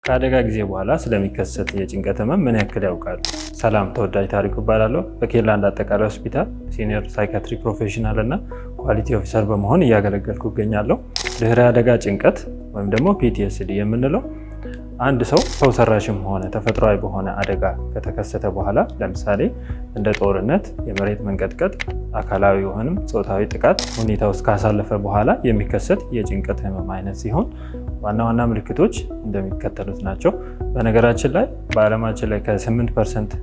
ከአደጋ ጊዜ በኋላ ስለሚከሰት የጭንቀት ህመም ምን ያክል ያውቃሉ? ሰላም፣ ተወዳጅ ታሪኩ እባላለሁ። በኬርላንድ አጠቃላይ ሆስፒታል ሲኒየር ሳይካትሪ ፕሮፌሽናል እና ኳሊቲ ኦፊሰር በመሆን እያገለገልኩ እገኛለሁ። ድህረ አደጋ ጭንቀት ወይም ደግሞ PTSD የምንለው አንድ ሰው ሰራሽም ሆነ ተፈጥሯዊ በሆነ አደጋ ከተከሰተ በኋላ ለምሳሌ እንደ ጦርነት፣ የመሬት መንቀጥቀጥ፣ አካላዊ ወይም ጾታዊ ጥቃት ሁኔታ ውስጥ ካሳለፈ በኋላ የሚከሰት የጭንቀት ህመም አይነት ሲሆን ዋና ዋና ምልክቶች እንደሚከተሉት ናቸው። በነገራችን ላይ በዓለማችን ላይ ከ8%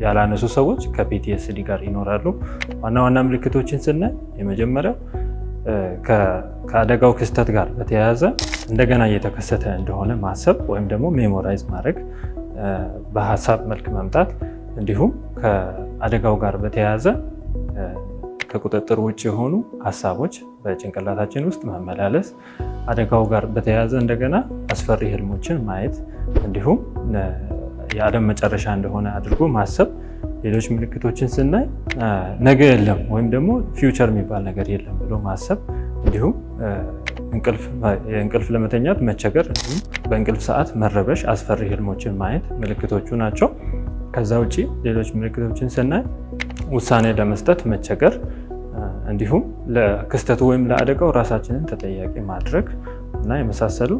ያላነሱ ሰዎች ከPTSD ጋር ይኖራሉ። ዋና ዋና ምልክቶችን ስናይ የመጀመሪያው ከአደጋው ክስተት ጋር በተያያዘ እንደገና እየተከሰተ እንደሆነ ማሰብ ወይም ደግሞ ሜሞራይዝ ማድረግ፣ በሀሳብ መልክ መምጣት፣ እንዲሁም ከአደጋው ጋር በተያያዘ ከቁጥጥር ውጭ የሆኑ ሀሳቦች በጭንቅላታችን ውስጥ መመላለስ፣ አደጋው ጋር በተያያዘ እንደገና አስፈሪ ህልሞችን ማየት፣ እንዲሁም የዓለም መጨረሻ እንደሆነ አድርጎ ማሰብ። ሌሎች ምልክቶችን ስናይ ነገ የለም ወይም ደግሞ ፊውቸር የሚባል ነገር የለም ብሎ ማሰብ፣ እንዲሁም እንቅልፍ ለመተኛት መቸገር፣ እንዲሁም በእንቅልፍ ሰዓት መረበሽ፣ አስፈሪ ህልሞችን ማየት ምልክቶቹ ናቸው። ከዛ ውጭ ሌሎች ምልክቶችን ስናይ ውሳኔ ለመስጠት መቸገር፣ እንዲሁም ለክስተቱ ወይም ለአደጋው ራሳችንን ተጠያቂ ማድረግ እና የመሳሰሉ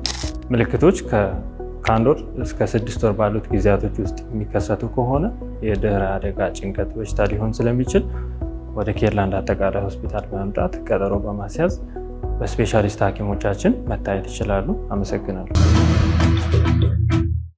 ምልክቶች ከ1 ወር እስከ 6 ወር ባሉት ጊዜያቶች ውስጥ የሚከሰቱ ከሆነ የድህረ አደጋ ጭንቀት በሽታ ሊሆን ስለሚችል ወደ ኬርላንድ አጠቃላይ ሆስፒታል በመምጣት ቀጠሮ በማስያዝ በስፔሻሊስት ሐኪሞቻችን መታየት ይችላሉ። አመሰግናለሁ።